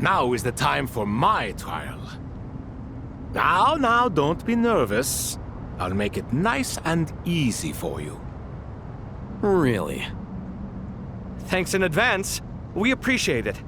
Now is the time for my trial. Now, don't be nervous. I'll make it nice and easy for you. Really? Thanks in advance. We appreciate it.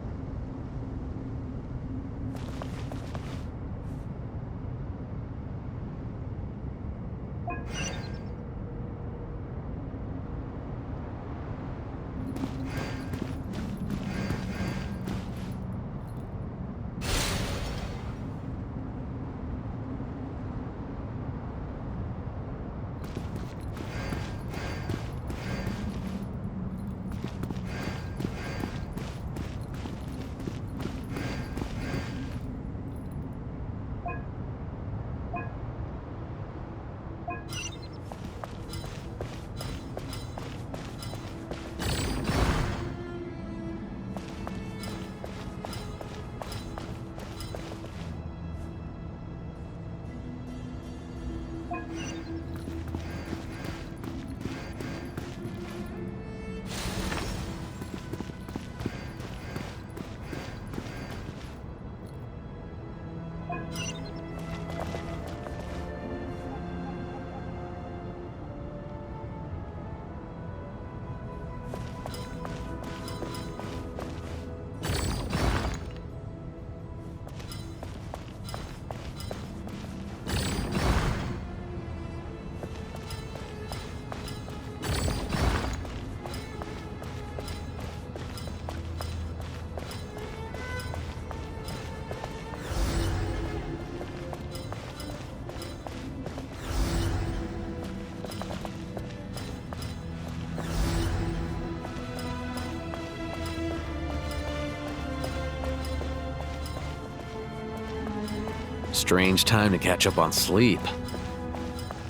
Strange time to catch up on sleep.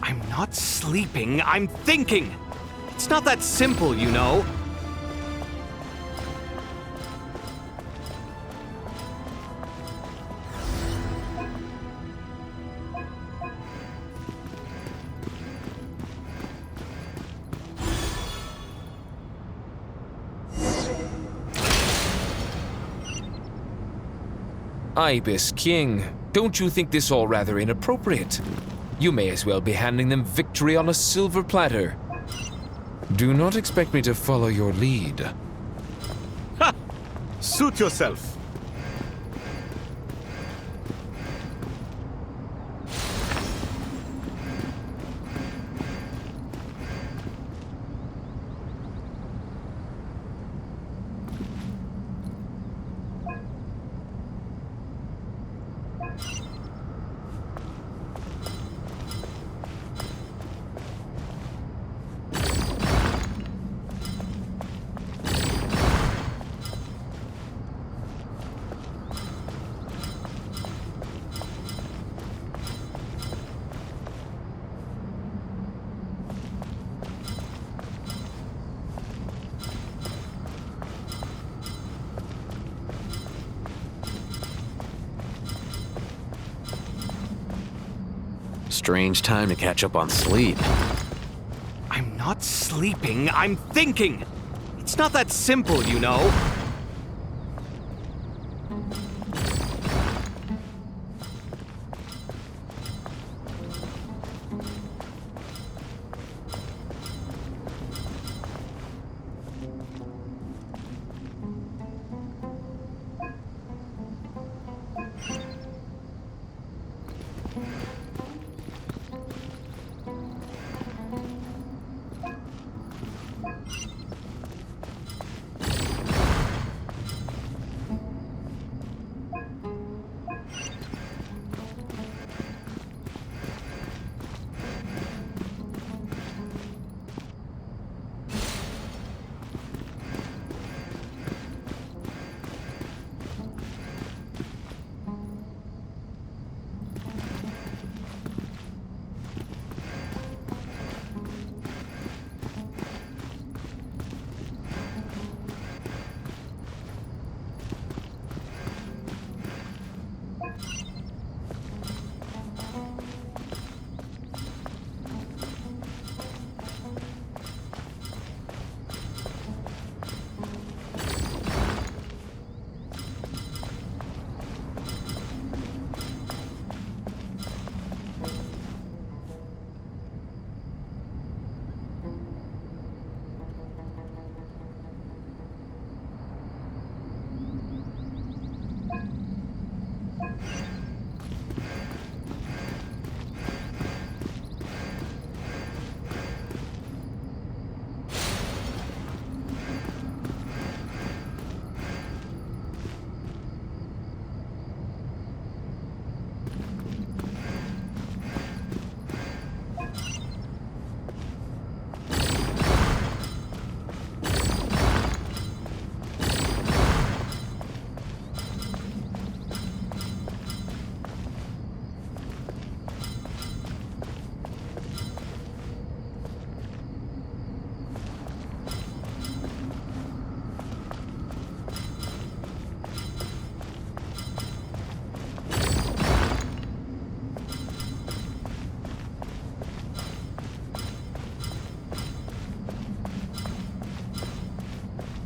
I'm not sleeping, I'm thinking! It's not that simple, you know. Ibis King, don't you think this all rather inappropriate? You may as well be handing them victory on a silver platter. Do not expect me to follow your lead. Ha! Suit yourself. Strange time to catch up on sleep. I'm not sleeping, I'm thinking! It's not that simple, you know.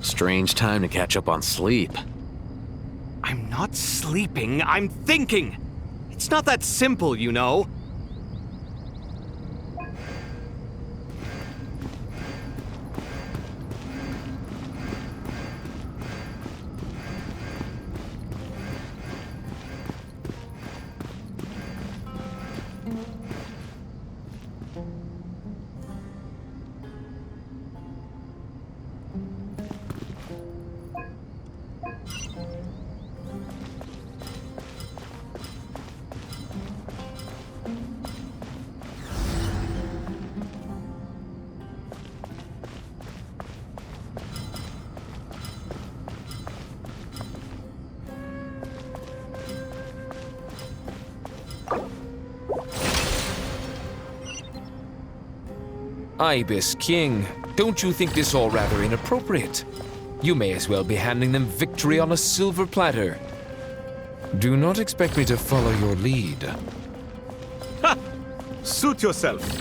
Strange time to catch up on sleep. I'm not sleeping, I'm thinking! It's not that simple, you know. Ibis King, don't you think this all rather inappropriate? You may as well be handing them victory on a silver platter. Do not expect me to follow your lead. Ha! Suit yourself.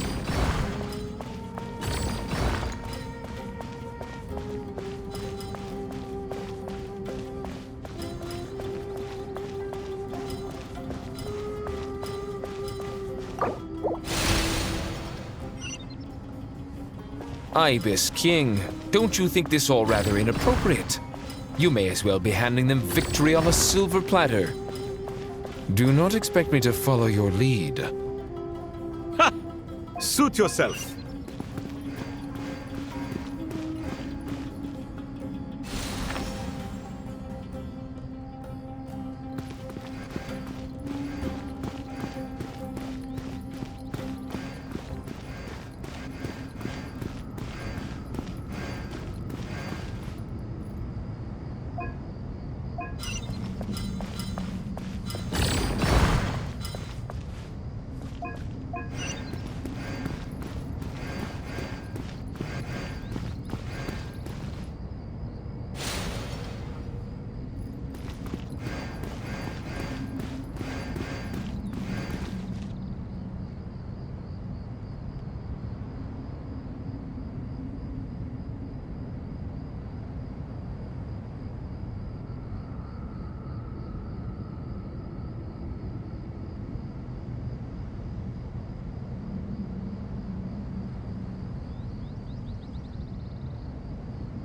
Ibis King, don't you think this all rather inappropriate? You may as well be handing them victory on a silver platter. Do not expect me to follow your lead. Ha! Suit yourself.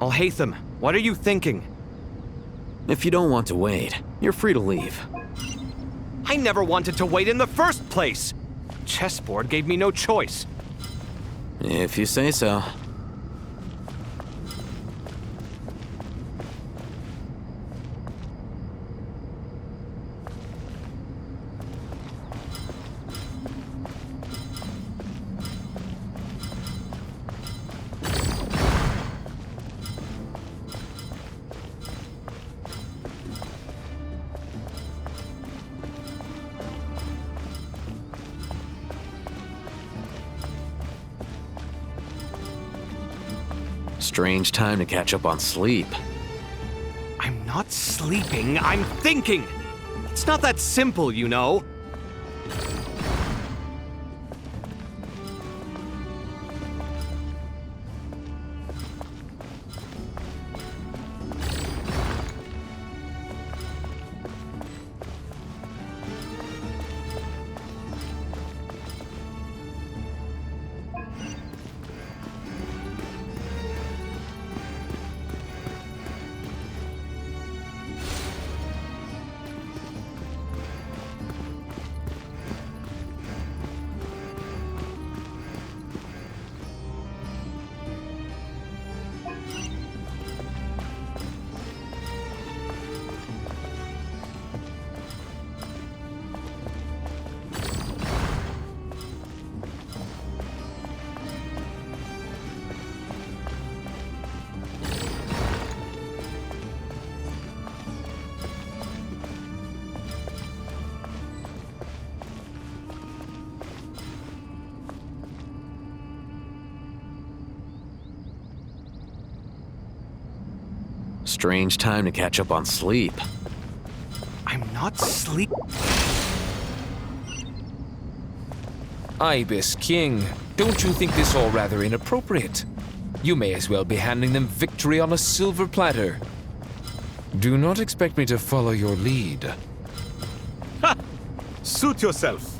Alhaitham, what are you thinking? If you don't want to wait, you're free to leave. I never wanted to wait in the first place! Chessboard gave me no choice. If you say so. Strange time to catch up on sleep. I'm not sleeping, I'm thinking! It's not that simple, you know. Strange time to catch up on sleep. I'm not sleep. Ibis King, don't you think this all rather inappropriate? You may as well be handing them victory on a silver platter. Do not expect me to follow your lead. Ha! Suit yourself.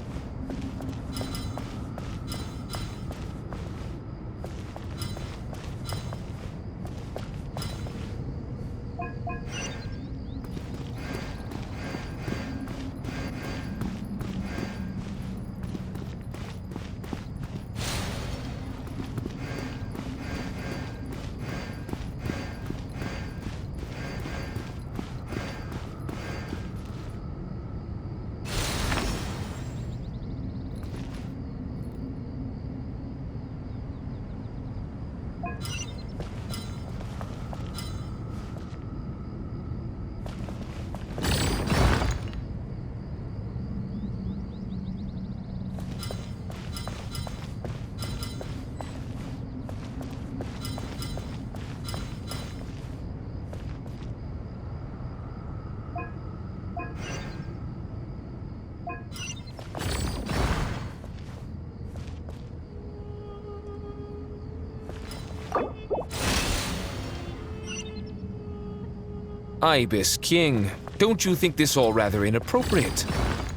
Ibis King, don't you think this all rather inappropriate?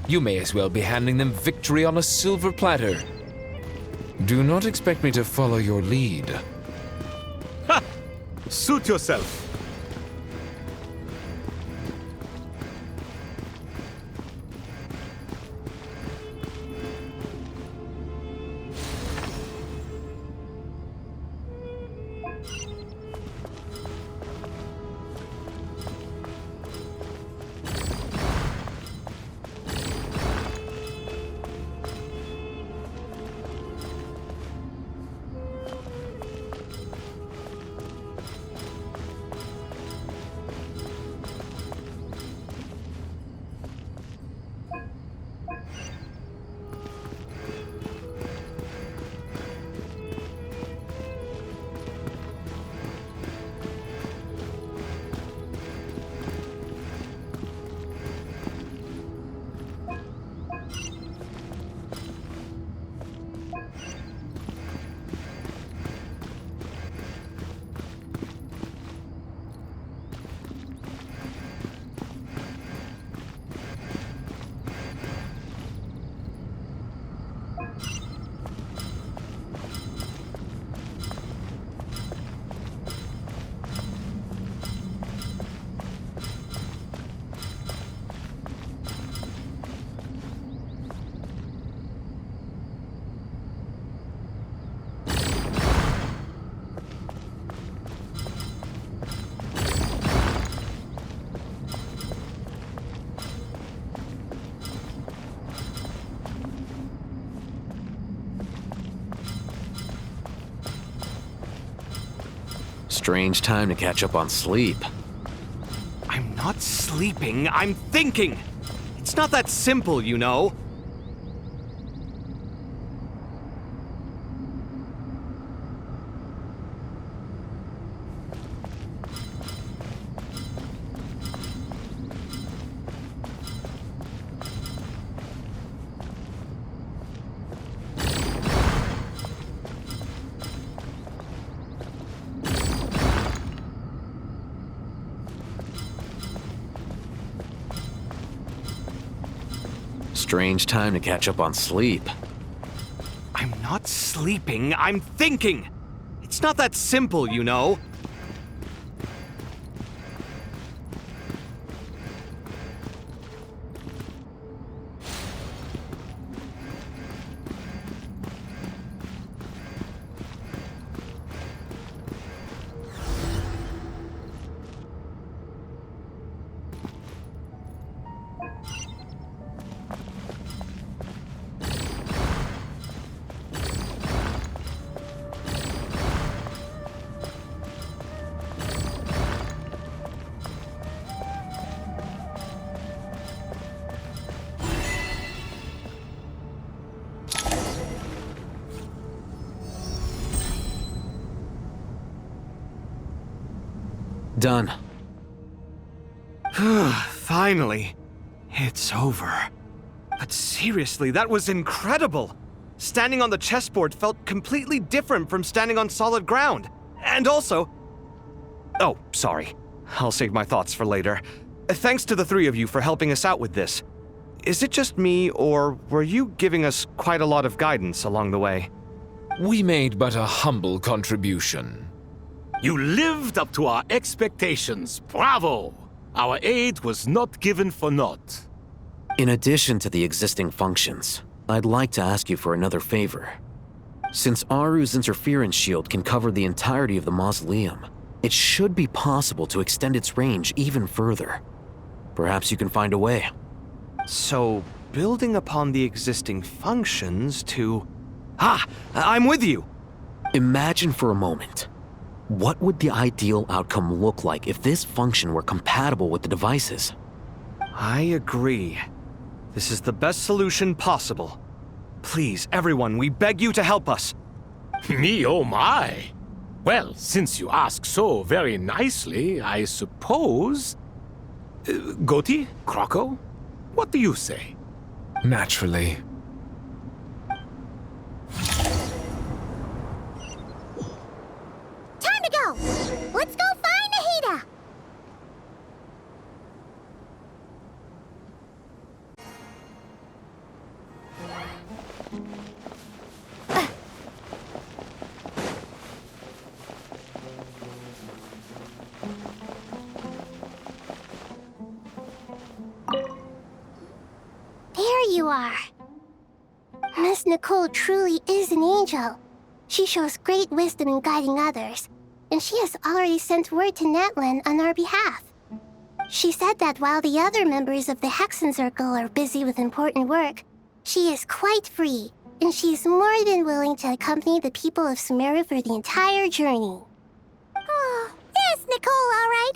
You may as well be handing them victory on a silver platter. Do not expect me to follow your lead. Ha! Suit yourself. Strange time to catch up on sleep. I'm not sleeping, I'm thinking! It's not that simple, you know. Strange time to catch up on sleep. I'm not sleeping, I'm thinking! It's not that simple, you know. Done. Finally. It's over. But seriously, that was incredible! Standing on the chessboard felt completely different from standing on solid ground. And also... Oh, sorry. I'll save my thoughts for later. Thanks to the three of you for helping us out with this. Is it just me, or were you giving us quite a lot of guidance along the way? We made but a humble contribution. You lived up to our expectations. Bravo! Our aid was not given for naught. In addition to the existing functions, I'd like to ask you for another favor. Since Aru's interference shield can cover the entirety of the mausoleum, it should be possible to extend its range even further. Perhaps you can find a way. So, building upon the existing functions to... I'm with you! Imagine for a moment. What would the ideal outcome look like if this function were compatible with the devices? I agree. This is the best solution possible. Please, everyone, we beg you to help us. Me, oh my! Well, since you ask so very nicely, I suppose... Goti? Kroko? What do you say? Naturally. Time to go! Let's go find Nahida! There you are. Miss Nicole truly is an angel. She shows great wisdom in guiding others, and she has already sent word to Natlan on our behalf. She said that while the other members of the Hexen Circle are busy with important work, she is quite free, and she is more than willing to accompany the people of Sumeru for the entire journey. Oh, there's Nicole, all right.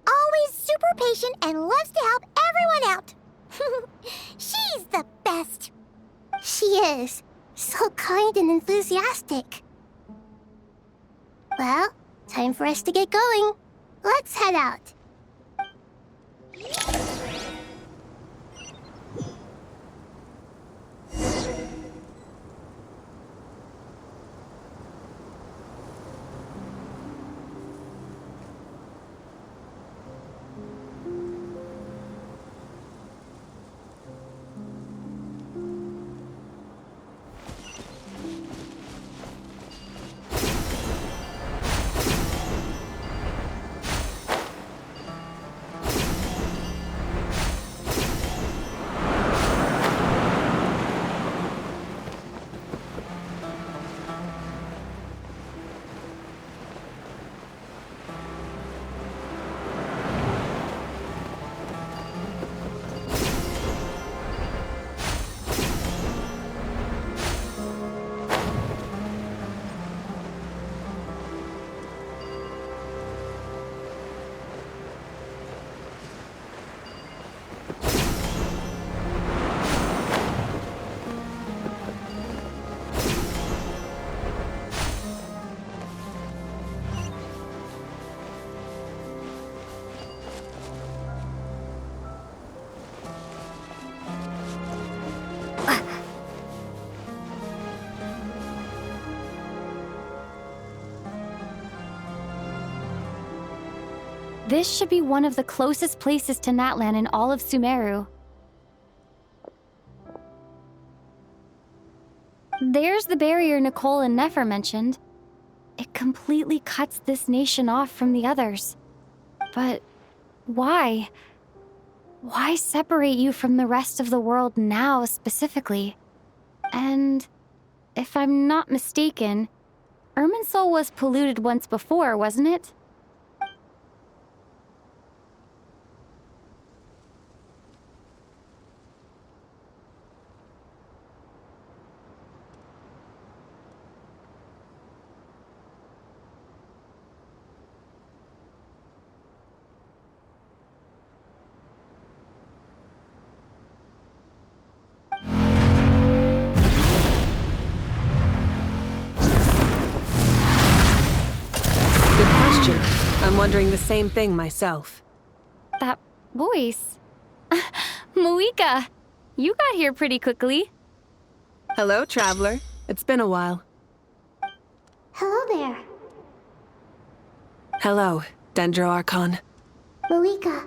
Always super patient and loves to help everyone out. She's the best. She is. So kind and enthusiastic. Well, time for us to get going. Let's head out. This should be one of the closest places to Natlan in all of Sumeru. There's the barrier Nicole and Nefer mentioned. It completely cuts this nation off from the others. But why? Why separate you from the rest of the world now, specifically? And if I'm not mistaken, Irminsul was polluted once before, wasn't it? I'm wondering the same thing myself. That voice. Moika, you got here pretty quickly. Hello, traveler. It's been a while. Hello there. Hello, Dendro Archon. Malika,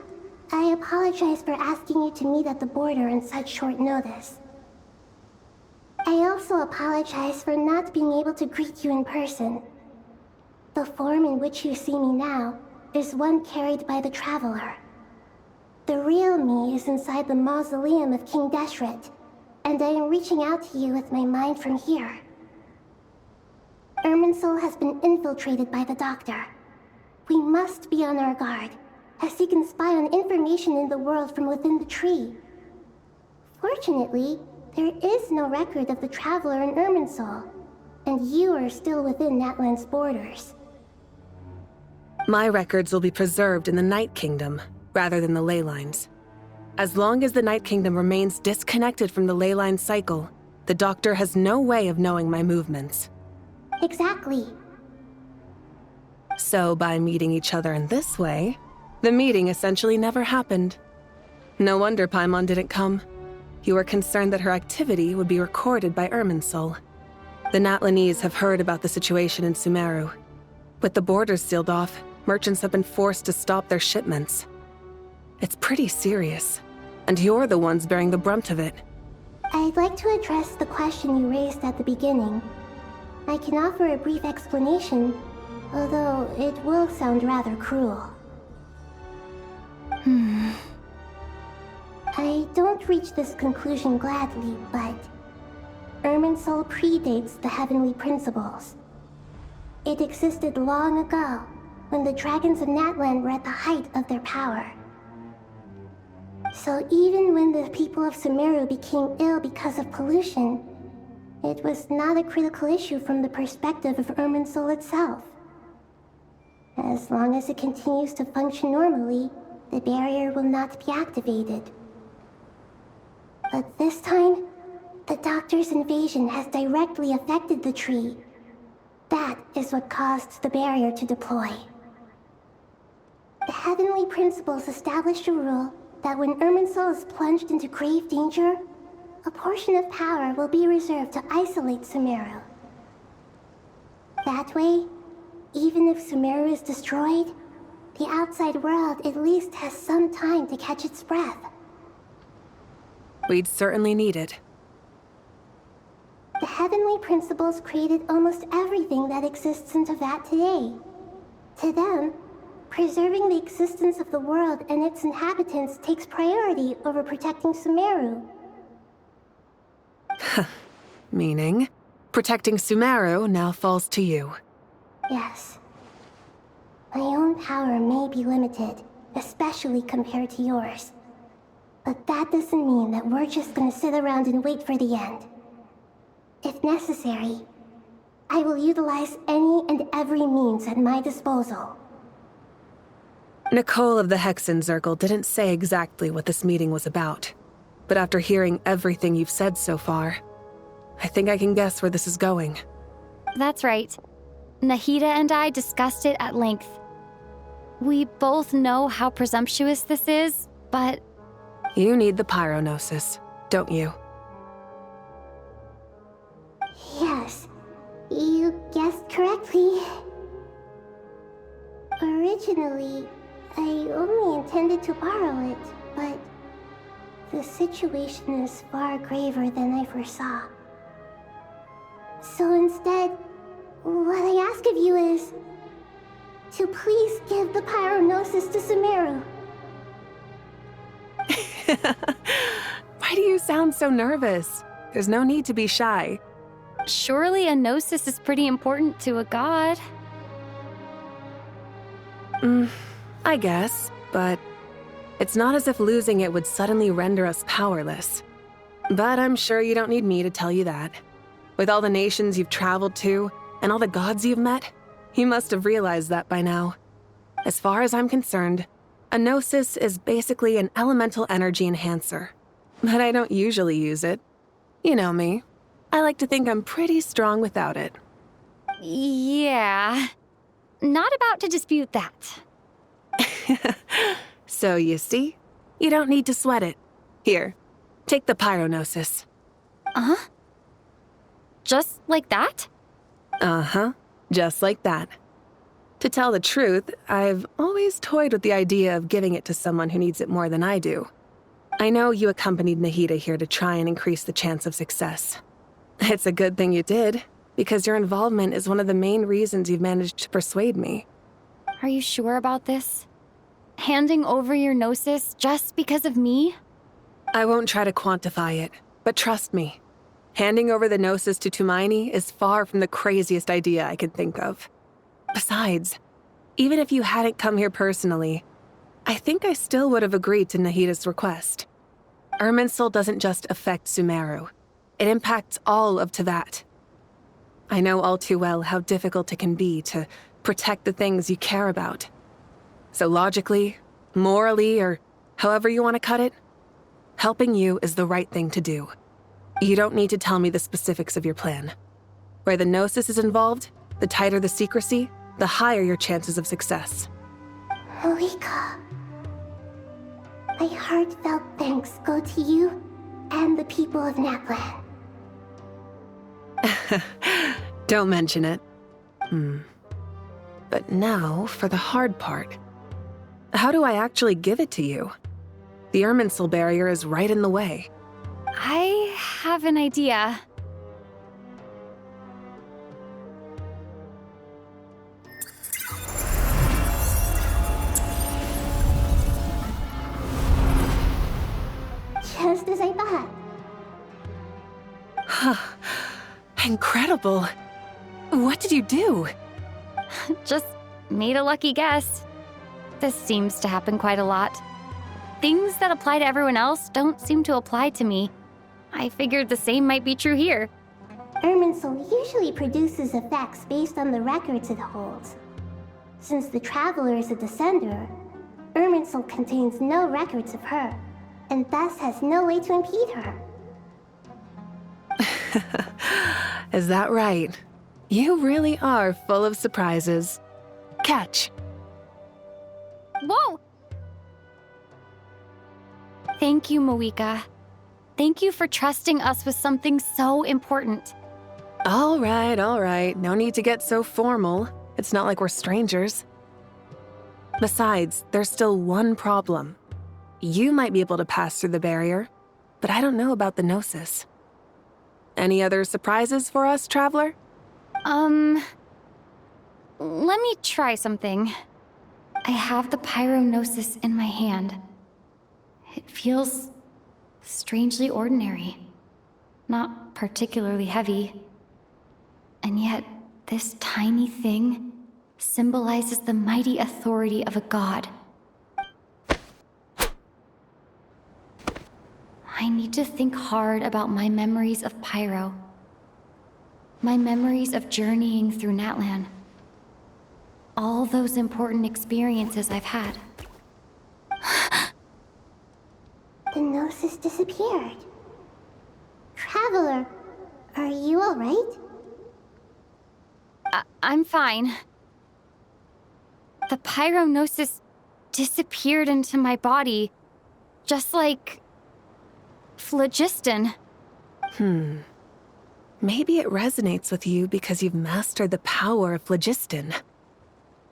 I apologize for asking you to meet at the border on such short notice. I also apologize for not being able to greet you in person. The form in which you see me now is one carried by the Traveler. The real me is inside the mausoleum of King Deshret, and I am reaching out to you with my mind from here. Irminsul has been infiltrated by the Doctor. We must be on our guard, as he can spy on information in the world from within the tree. Fortunately, there is no record of the Traveler in Irminsul, and you are still within Natlan's borders. My records will be preserved in the Night Kingdom, rather than the ley lines. As long as the Night Kingdom remains disconnected from the ley line cycle, the Doctor has no way of knowing my movements. Exactly. So by meeting each other in this way, the meeting essentially never happened. No wonder Paimon didn't come. You were concerned that her activity would be recorded by Irminsul. The Natlanese have heard about the situation in Sumeru. With the borders sealed off, merchants have been forced to stop their shipments. It's pretty serious, and you're the ones bearing the brunt of it. I'd like to address the question you raised at the beginning. I can offer a brief explanation, although it will sound rather cruel. I don't reach this conclusion gladly, but Irminsul predates the Heavenly Principles. It existed long ago, when the dragons of Natlan were at the height of their power. So even when the people of Sumeru became ill because of pollution, it was not a critical issue from the perspective of Irminsul itself. As long as it continues to function normally, the barrier will not be activated. But this time, the Doctor's invasion has directly affected the tree. That is what caused the barrier to deploy. The Heavenly Principles established a rule that when Irminsul is plunged into grave danger, a portion of power will be reserved to isolate Sumeru. That way, even if Sumeru is destroyed, the outside world at least has some time to catch its breath. We'd certainly need it. The Heavenly Principles created almost everything that exists in Teyvat today. To them, preserving the existence of the world and its inhabitants takes priority over protecting Sumeru. Meaning, protecting Sumeru now falls to you. Yes. My own power may be limited, especially compared to yours. But that doesn't mean that we're just gonna sit around and wait for the end. If necessary, I will utilize any and every means at my disposal. Nicole of the Hexen Circle didn't say exactly what this meeting was about. But after hearing everything you've said so far, I think I can guess where this is going. That's right. Nahida and I discussed it at length. We both know how presumptuous this is, but... You need the pyronosis, don't you? Yes, you guessed correctly. Originally, I only intended to borrow it, but the situation is far graver than I foresaw. So instead, what I ask of you is to please give the pyronosis to Sumeru. Why do you sound so nervous? There's no need to be shy. Surely a gnosis is pretty important to a god. I guess, but it's not as if losing it would suddenly render us powerless. But I'm sure you don't need me to tell you that. With all the nations you've traveled to, and all the gods you've met, you must have realized that by now. As far as I'm concerned, a gnosis is basically an elemental energy enhancer. But I don't usually use it. You know me. I like to think I'm pretty strong without it. Yeah. Not about to dispute that. So you see? You don't need to sweat it. Here, take the pyronosis. Just like that? Uh-huh, just like that. To tell the truth, I've always toyed with the idea of giving it to someone who needs it more than I do. I know you accompanied Nahida here to try and increase the chance of success. It's a good thing you did, because your involvement is one of the main reasons you've managed to persuade me. Are you sure about this? Handing over your Gnosis just because of me? I won't try to quantify it, but trust me. Handing over the Gnosis to Tumaini is far from the craziest idea I could think of. Besides, even if you hadn't come here personally, I think I still would have agreed to Nahida's request. Irminsul doesn't just affect Sumeru. It impacts all of Teyvat. I know all too well how difficult it can be to protect the things you care about. So logically, morally, or however you want to cut it, helping you is the right thing to do. You don't need to tell me the specifics of your plan. Where the Gnosis is involved, the tighter the secrecy, the higher your chances of success. Malika, my heartfelt thanks go to you and the people of Naplan. Don't mention it. But now for the hard part. How do I actually give it to you? The Irminsul barrier is right in the way. I have an idea. Just as I thought. Incredible. What did you do? Just made a lucky guess. This seems to happen quite a lot. Things that apply to everyone else don't seem to apply to me. I figured the same might be true here. Irminsul usually produces effects based on the records it holds. Since the Traveler is a Descender, Irminsul contains no records of her, and thus has no way to impede her. Is that right? You really are full of surprises. Catch. Whoa! Thank you, Moika. Thank you for trusting us with something so important. All right. No need to get so formal. It's not like we're strangers. Besides, there's still one problem. You might be able to pass through the barrier, but I don't know about the Gnosis. Any other surprises for us, Traveler? Let me try something. I have the Pyrognosis in my hand. It feels strangely ordinary, not particularly heavy. And yet, this tiny thing symbolizes the mighty authority of a god. I need to think hard about my memories of Pyro. My memories of journeying through Natlan. All those important experiences I've had. The Gnosis disappeared. Traveler, are you alright? I'm fine. The Pyrognosis disappeared into my body, just like phlogiston. Maybe it resonates with you because you've mastered the power of phlogiston.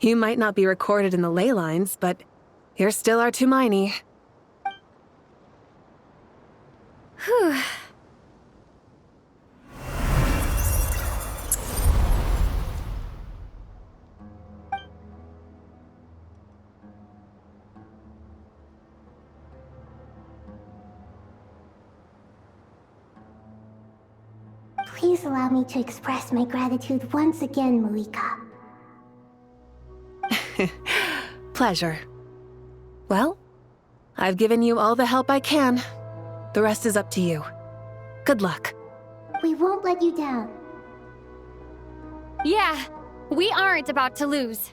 You might not be recorded in the ley lines, but you're still our Tumaini. Whew. Please allow me to express my gratitude once again, Malika. Pleasure. Well, I've given you all the help I can. The rest is up to you. Good luck. We won't let you down. Yeah, we aren't about to lose.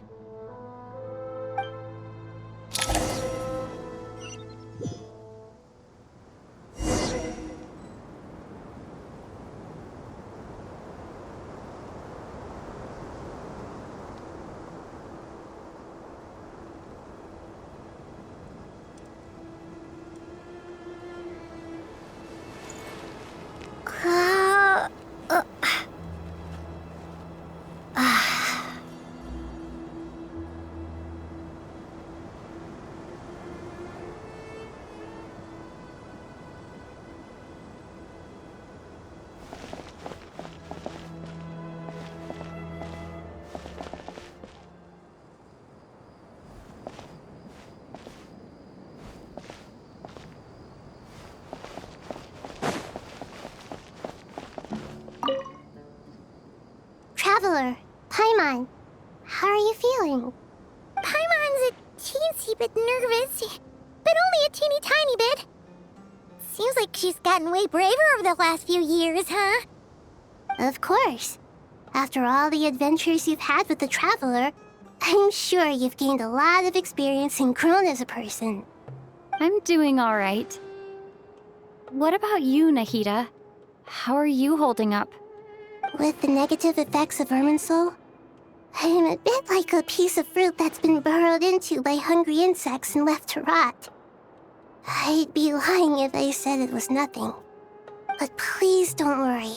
traveler, Paimon. How are you feeling? Paimon's a teensy bit nervous, but only a teeny tiny bit. Seems like she's gotten way braver over the last few years, huh? Of course. After all the adventures you've had with the traveler, I'm sure you've gained a lot of experience and grown as a person. I'm doing all right. What about you, Nahida? How are you holding up? With the negative effects of Irminsul, I'm a bit like a piece of fruit that's been burrowed into by hungry insects and left to rot. I'd be lying if I said it was nothing. But please don't worry.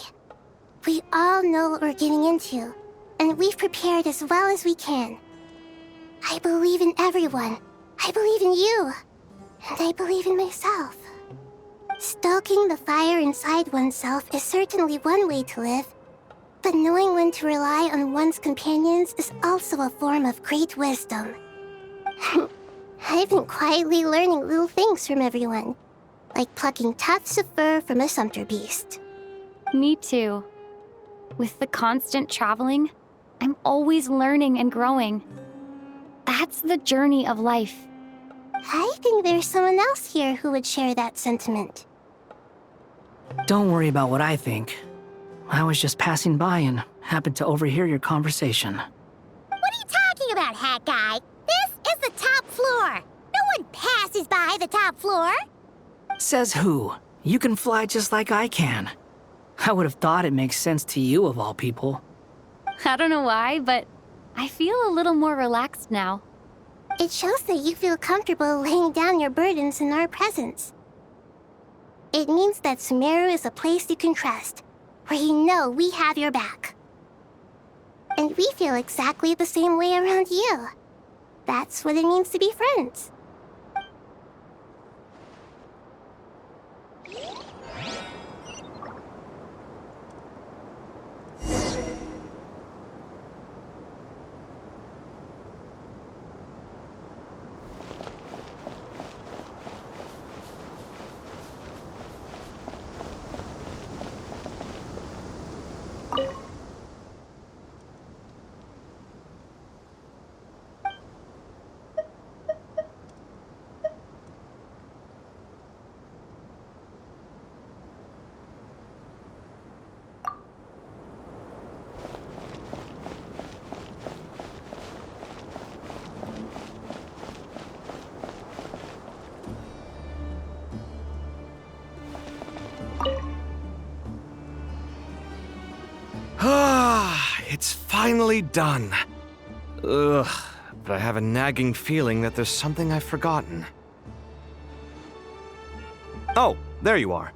We all know what we're getting into, and we've prepared as well as we can. I believe in everyone. I believe in you. And I believe in myself. Stoking the fire inside oneself is certainly one way to live, but knowing when to rely on one's companions is also a form of great wisdom. I've been quietly learning little things from everyone, like plucking tufts of fur from a sumpter beast. Me too. With the constant traveling, I'm always learning and growing. That's the journey of life. I think there's someone else here who would share that sentiment. Don't worry about what I think. I was just passing by and happened to overhear your conversation. What are you talking about, Hat Guy? This is the top floor. No one passes by the top floor. Says who? You can fly just like I can. I would have thought it makes sense to you of all people. I don't know why, but I feel a little more relaxed now. It shows that you feel comfortable laying down your burdens in our presence. It means that Sumeru is a place you can trust, where you know we have your back. And we feel exactly the same way around you. That's what it means to be friends. It's finally done. Ugh, but I have a nagging feeling that there's something I've forgotten. Oh, there you are.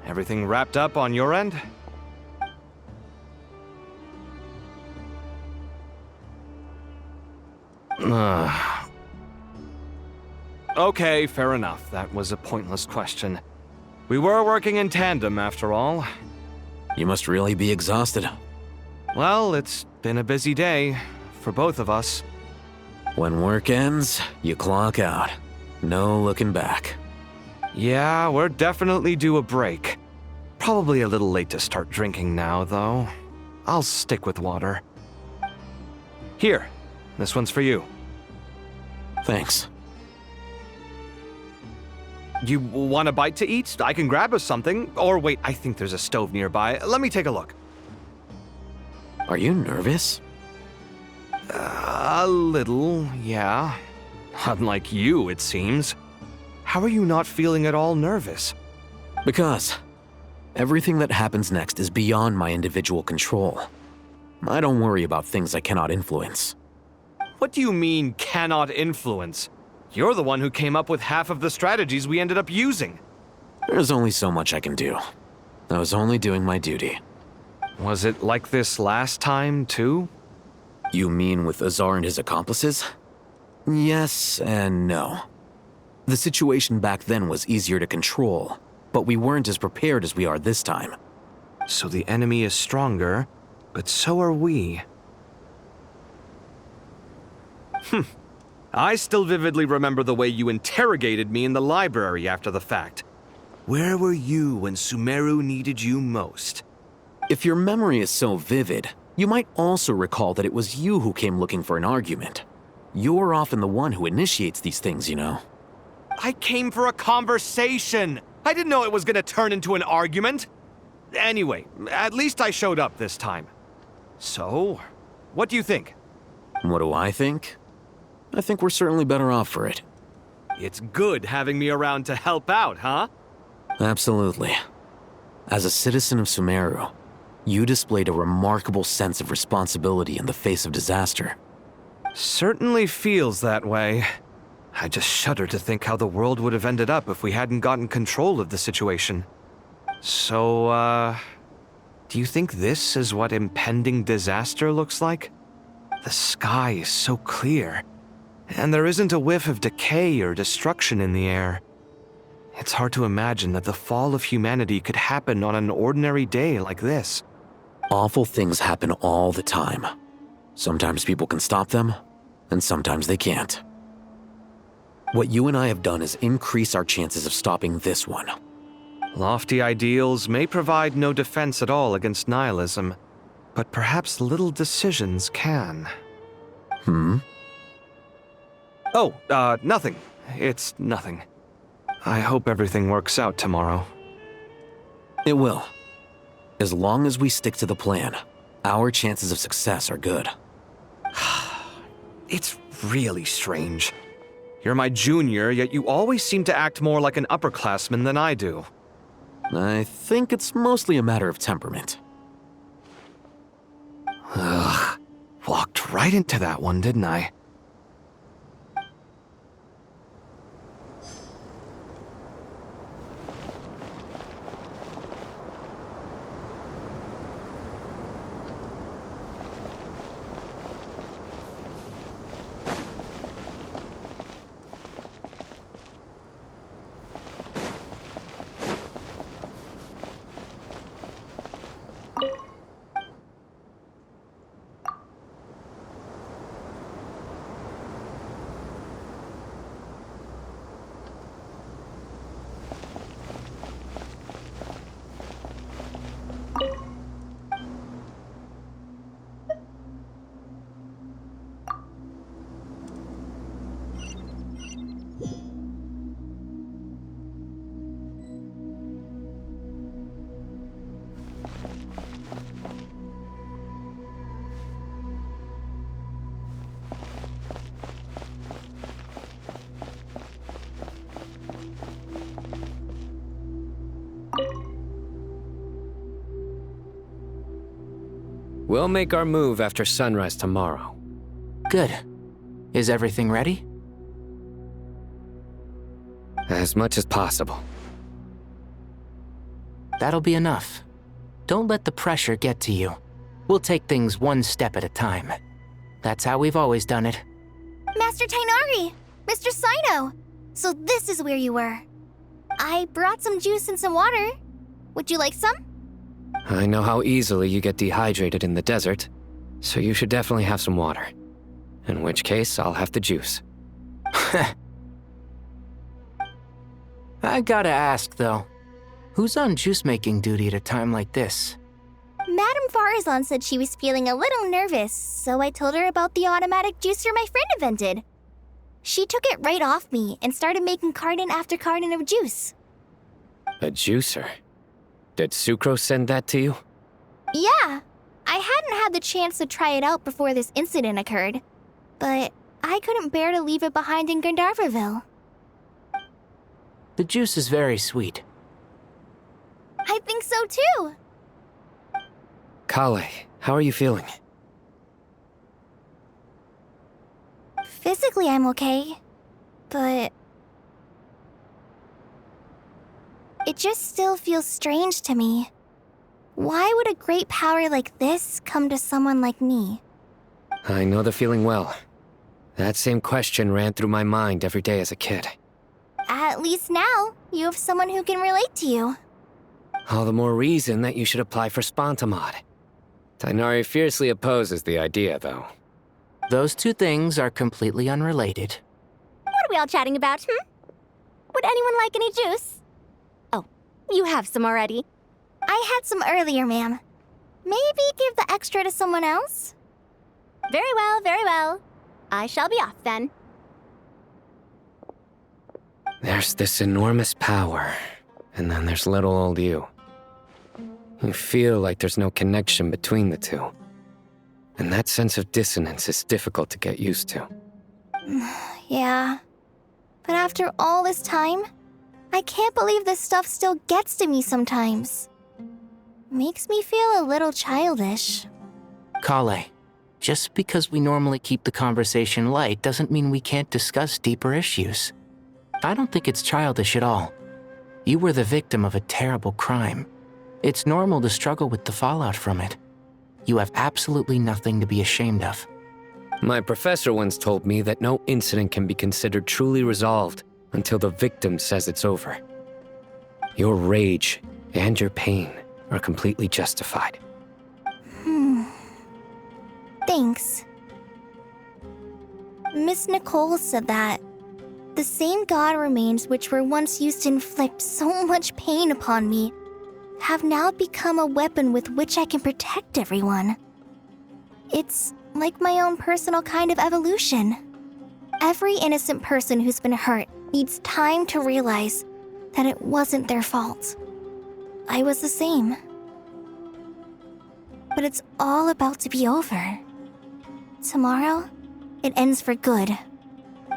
Everything wrapped up on your end? Okay, fair enough. That was a pointless question. We were working in tandem, after all. You must really be exhausted. Well, it's been a busy day for both of us. When work ends, you clock out. No looking back. Yeah, we're definitely due a break. Probably a little late to start drinking now, though. I'll stick with water. Here, this one's for you. Thanks. You want a bite to eat? I can grab us something. Or wait, I think there's a stove nearby. Let me take a look. Are you nervous? A little, yeah. Unlike you, it seems. How are you not feeling at all nervous? Because everything that happens next is beyond my individual control. I don't worry about things I cannot influence. What do you mean, cannot influence? You're the one who came up with half of the strategies we ended up using. There's only so much I can do. I was only doing my duty. Was it like this last time, too? You mean with Azar and his accomplices? Yes and no. The situation back then was easier to control, but we weren't as prepared as we are this time. So the enemy is stronger, but so are we. I still vividly remember the way you interrogated me in the library after the fact. Where were you when Sumeru needed you most? If your memory is so vivid, You might also recall that it was you who came looking for an argument. You're often the one who initiates these things, you know. I came for a conversation. I didn't know it was gonna turn into an argument. Anyway, at least I showed up this time. So, what do you think? What do I think? I think we're certainly better off for it. It's good having me around to help out, huh? Absolutely. As a citizen of Sumeru, you displayed a remarkable sense of responsibility in the face of disaster. Certainly feels that way. I just shudder to think how the world would have ended up if we hadn't gotten control of the situation. So, do you think this is what impending disaster looks like? The sky is so clear, and there isn't a whiff of decay or destruction in the air. It's hard to imagine that the fall of humanity could happen on an ordinary day like this. Awful things happen all the time. Sometimes people can stop them, and sometimes they can't. What you and I have done is increase our chances of stopping this one. Lofty ideals may provide no defense at all against nihilism, but perhaps little decisions can. Oh, nothing. It's nothing. I hope everything works out tomorrow. It will. As long as we stick to the plan, our chances of success are good. It's really strange. You're my junior, yet you always seem to act more like an upperclassman than I do. I think it's mostly a matter of temperament. Ugh. Walked right into that one, didn't I? We'll make our move after sunrise tomorrow. Good. Is everything ready? As much as possible. That'll be enough. Don't let the pressure get to you. We'll take things one step at a time. That's how we've always done it. Master Tainari! Mr. Sino! So this is where you were. I brought some juice and some water. Would you like some? I know how easily you get dehydrated in the desert, so you should definitely have some water. In which case, I'll have the juice. I gotta ask, though. Who's on juice-making duty at a time like this? Madame Farazan said she was feeling a little nervous, so I told her about the automatic juicer my friend invented. She took it right off me and started making carton after carton of juice. A juicer? Did Sucrose send that to you? Yeah. I hadn't had the chance to try it out before this incident occurred, but I couldn't bear to leave it behind in Gandharvaville. The juice is very sweet. I think so too. Kale, how are you feeling? Physically, I'm okay, but it just still feels strange to me. Why would a great power like this come to someone like me? I know the feeling well. That same question ran through my mind every day as a kid. At least now, you have someone who can relate to you. All the more reason that you should apply for Spontamod. Tainari fiercely opposes the idea, though. Those two things are completely unrelated. What are we all chatting about, Would anyone like any juice? Oh, you have some already. I had some earlier, ma'am. Maybe give the extra to someone else? Very well, very well. I shall be off then. There's this enormous power, and then there's little old you. You feel like there's no connection between the two. And that sense of dissonance is difficult to get used to. Yeah. But after all this time, I can't believe this stuff still gets to me sometimes. Makes me feel a little childish. Kale, just because we normally keep the conversation light doesn't mean we can't discuss deeper issues. I don't think it's childish at all. You were the victim of a terrible crime. It's normal to struggle with the fallout from it. You have absolutely nothing to be ashamed of. My professor once told me that no incident can be considered truly resolved until the victim says it's over. Your rage and your pain are completely justified. Thanks. Miss Nicole said that the same god remains which were once used to inflict so much pain upon me have now become a weapon with which I can protect everyone. It's like my own personal kind of evolution. Every innocent person who's been hurt needs time to realize that it wasn't their fault. I was the same. But it's all about to be over. Tomorrow, it ends for good.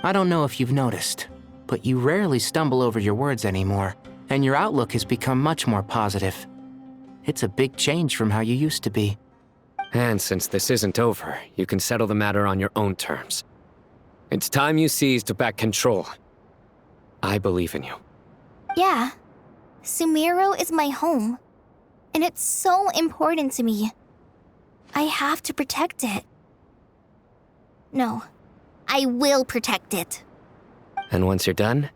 I don't know if you've noticed, but you rarely stumble over your words anymore, and your outlook has become much more positive. It's a big change from how you used to be. And since this isn't over, you can settle the matter on your own terms. It's time you seized back control. I believe in you. Yeah. Sumero is my home. And it's so important to me. I have to protect it. No. I will protect it. And once you're done,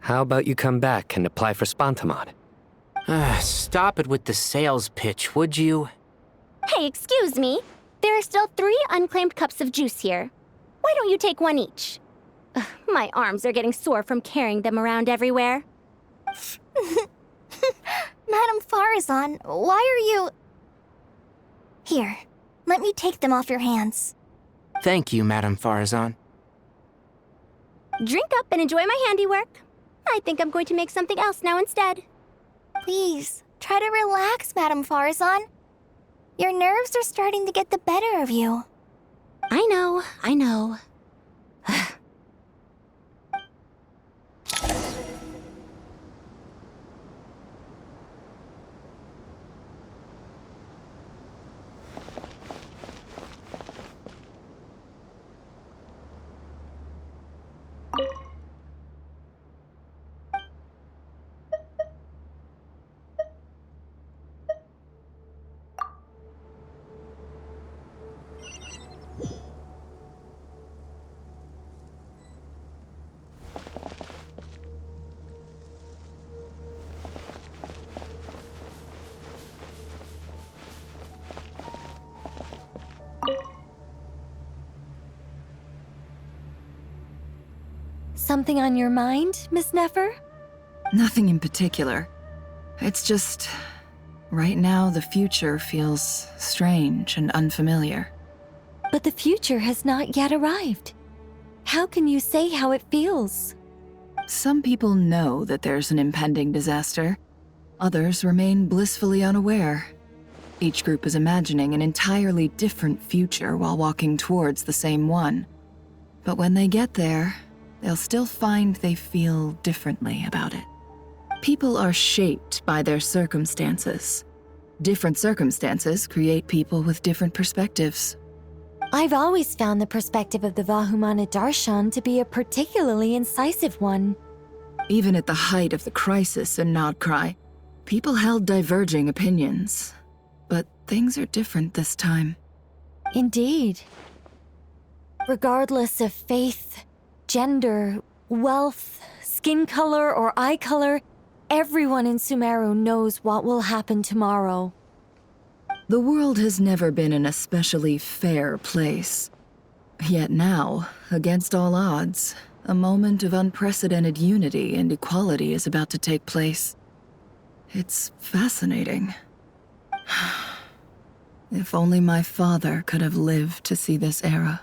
how about you come back and apply for Spontamod? Stop it with the sales pitch, would you? Hey, excuse me. There are still 3 unclaimed cups of juice here. Why don't you take one each? Ugh, my arms are getting sore from carrying them around everywhere. Madame Farazan, why are you... Here, let me take them off your hands. Thank you, Madame Farazan. Drink up and enjoy my handiwork. I think I'm going to make something else now instead. Please, try to relax, Madame Farazan. Your nerves are starting to get the better of you. I know, I know. Something on your mind, Miss Nefer? Nothing in particular. It's just... right now, the future feels strange and unfamiliar. But the future has not yet arrived. How can you say how it feels? Some people know that there's an impending disaster. Others remain blissfully unaware. Each group is imagining an entirely different future while walking towards the same one. But when they get there, they'll still find they feel differently about it. People are shaped by their circumstances. Different circumstances create people with different perspectives. I've always found the perspective of the Vahumana Darshan to be a particularly incisive one. Even at the height of the crisis in Nodcry, people held diverging opinions. But things are different this time. Indeed. Regardless of faith, gender, wealth, skin color, or eye color, everyone in Sumeru knows what will happen tomorrow. The world has never been an especially fair place. Yet now, against all odds, a moment of unprecedented unity and equality is about to take place. It's fascinating. If only my father could have lived to see this era.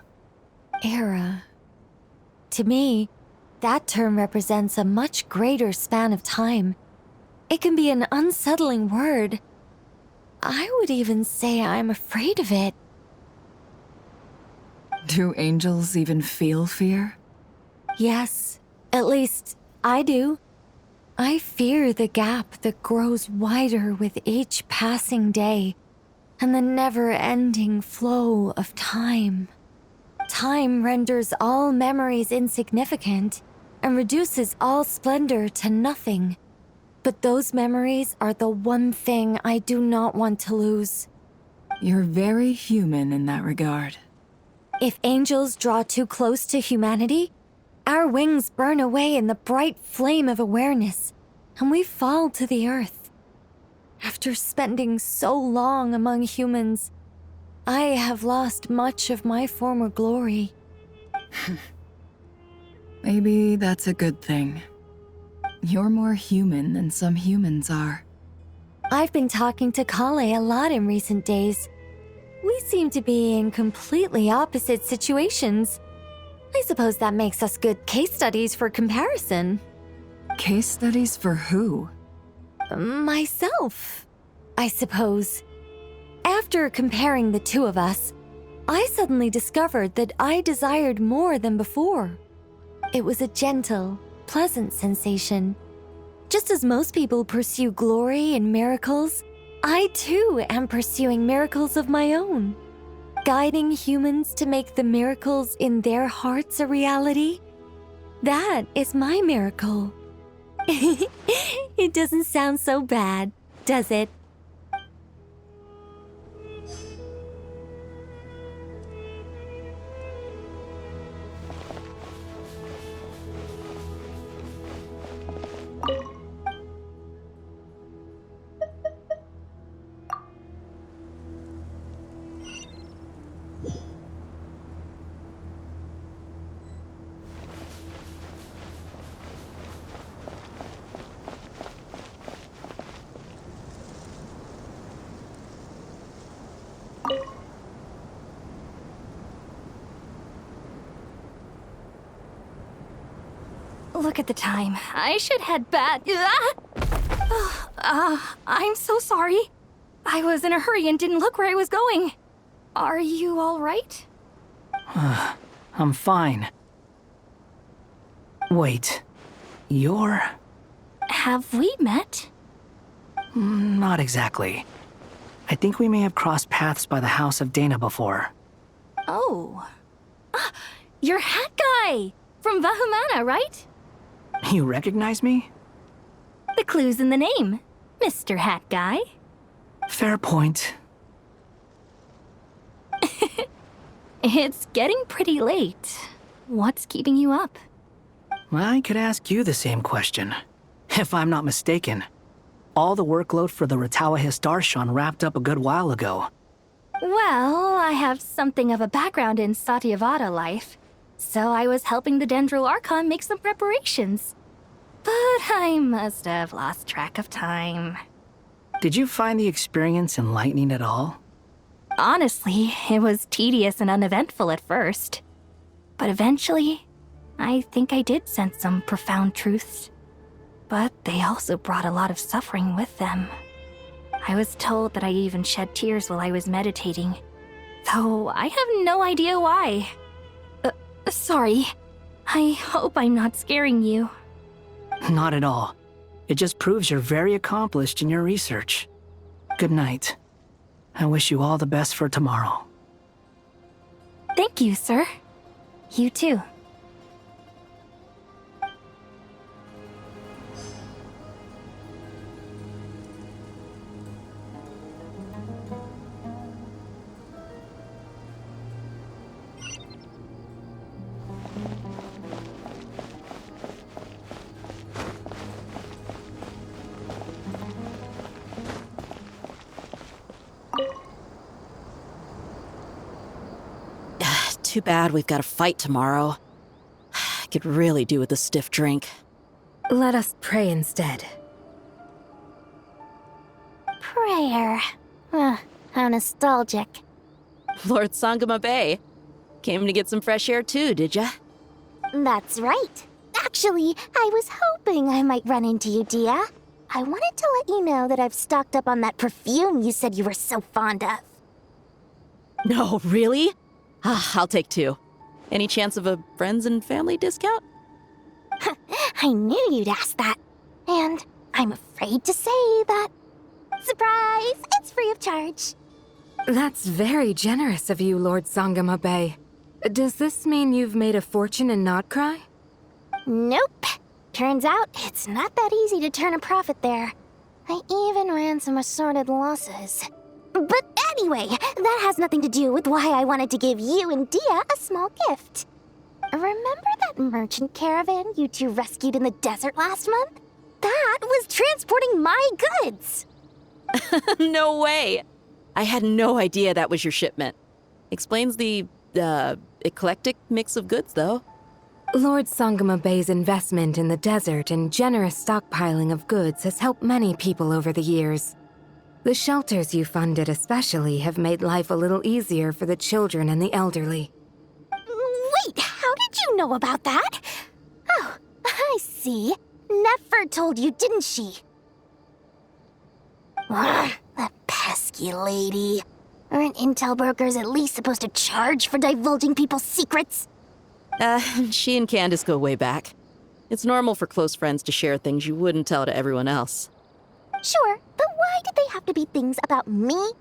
Era. To me, that term represents a much greater span of time. It can be an unsettling word. I would even say I'm afraid of it. Do angels even feel fear? Yes, at least I do. I fear the gap that grows wider with each passing day, and the never-ending flow of time. Time renders all memories insignificant and reduces all splendor to nothing. But those memories are the one thing I do not want to lose. You're very human in that regard. If angels draw too close to humanity, our wings burn away in the bright flame of awareness, and we fall to the earth. After spending so long among humans, I have lost much of my former glory. Maybe that's a good thing. You're more human than some humans are. I've been talking to Kale a lot in recent days. We seem to be in completely opposite situations. I suppose that makes us good case studies for comparison. Case studies for who? Myself, I suppose. After comparing the two of us, I suddenly discovered that I desired more than before. It was a gentle, pleasant sensation. Just as most people pursue glory and miracles, I too am pursuing miracles of my own. Guiding humans to make the miracles in their hearts a reality. That is my miracle. It doesn't sound so bad, does it? Look at the time. I should head back. I'm so sorry. I was in a hurry and didn't look where I was going. Are you all right? I'm fine. Wait, you're... Have we met? Not exactly. I think we may have crossed paths by the house of Dana before. Oh. You're Hat Guy! From Vahumana, right? You recognize me? The clue's in the name. Mr. Hat Guy. Fair point. It's getting pretty late. What's keeping you up? I could ask you the same question. If I'm not mistaken, all the workload for the Ratawa Histarshan wrapped up a good while ago. Well, I have something of a background in Satyavada life, so I was helping the Dendro Archon make some preparations. But I must have lost track of time. Did you find the experience enlightening at all? Honestly, it was tedious and uneventful at first. But eventually, I think I did sense some profound truths. But they also brought a lot of suffering with them. I was told that I even shed tears while I was meditating, though I have no idea why. Sorry. I hope I'm not scaring you. Not at all. It just proves you're very accomplished in your research. Good night. I wish you all the best for tomorrow. Thank you, sir. You too. Too bad we've got a fight tomorrow. I could really do with a stiff drink. Let us pray instead. Prayer. How nostalgic. Lord Sangama Bay. Came to get some fresh air too, did ya? That's right. Actually, I was hoping I might run into you, Dia. I wanted to let you know that I've stocked up on that perfume you said you were so fond of. No, really? I'll take 2. Any chance of a friends and family discount? I knew you'd ask that. And I'm afraid to say that. Surprise! It's free of charge. That's very generous of you, Lord Sangama Bay. Does this mean you've made a fortune in Notcry? Nope. Turns out it's not that easy to turn a profit there. I even ran some assorted losses. But anyway, that has nothing to do with why I wanted to give you and Dia a small gift. Remember that merchant caravan you two rescued in the desert last month? That was transporting my goods! No way! I had no idea that was your shipment. Explains the, eclectic mix of goods, though. Lord Sangama Bay's investment in the desert and generous stockpiling of goods has helped many people over the years. The shelters you funded especially have made life a little easier for the children and the elderly. Wait, how did you know about that? Oh, I see. Nefer told you, didn't she? Ugh, that pesky lady. Aren't intel brokers at least supposed to charge for divulging people's secrets? She and Candace go way back. It's normal for close friends to share things you wouldn't tell to everyone else. Sure, but why did they have to be things about me?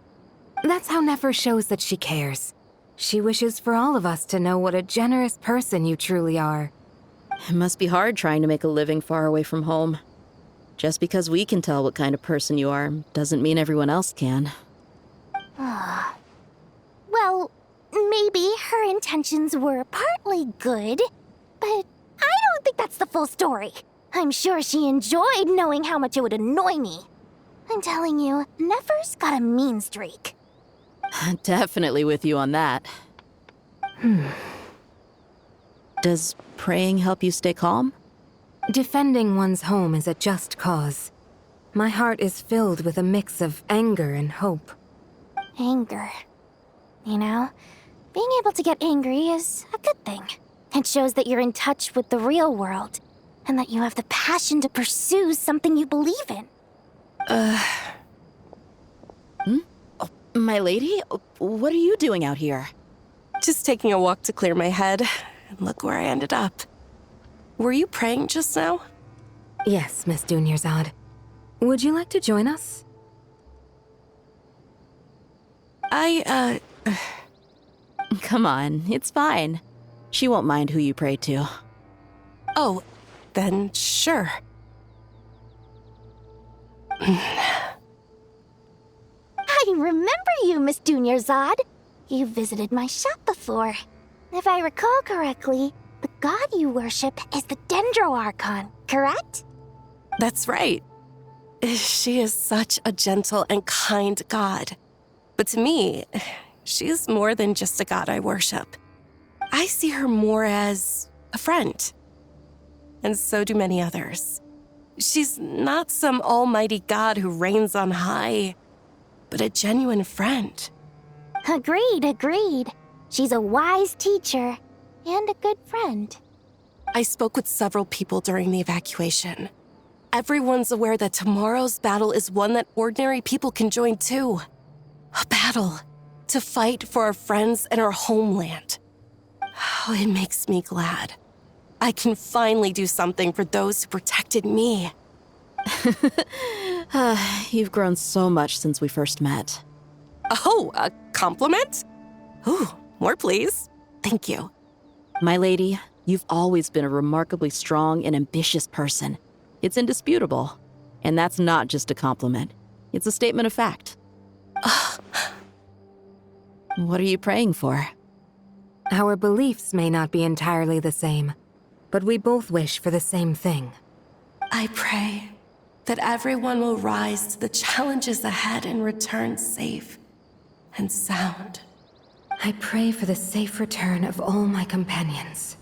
That's how Nefer shows that she cares. She wishes for all of us to know what a generous person you truly are. It must be hard trying to make a living far away from home. Just because we can tell what kind of person you are doesn't mean everyone else can. Well, maybe her intentions were partly good, but I don't think that's the full story. I'm sure she enjoyed knowing how much it would annoy me. I'm telling you, Nefer's got a mean streak. Definitely with you on that. Does praying help you stay calm? Defending one's home is a just cause. My heart is filled with a mix of anger and hope. Anger. You know, being able to get angry is a good thing. It shows that you're in touch with the real world, and that you have the passion to pursue something you believe in. Oh, my lady? What are you doing out here? Just taking a walk to clear my head, and look where I ended up. Were you praying just now? Yes, Miss Dunyarzad. Would you like to join us? Come on, it's fine. She won't mind who you pray to. Oh, then sure. I remember you, Miss Dunyarzad. You visited my shop before. If I recall correctly, the god you worship is the Dendro Archon, correct? That's right. She is such a gentle and kind god. But to me, she's more than just a god I worship. I see her more as a friend. And so do many others. She's not some almighty god who reigns on high, but a genuine friend. Agreed. She's a wise teacher and a good friend. I spoke with several people during the evacuation. Everyone's aware that tomorrow's battle is one that ordinary people can join too. A battle to fight for our friends and our homeland. Oh, it makes me glad. I can finally do something for those who protected me. You've grown so much since we first met. Oh, a compliment? Ooh, more please. Thank you. My lady, you've always been a remarkably strong and ambitious person. It's indisputable. And that's not just a compliment. It's a statement of fact. What are you praying for? Our beliefs may not be entirely the same, but we both wish for the same thing. I pray that everyone will rise to the challenges ahead and return safe and sound. I pray for the safe return of all my companions.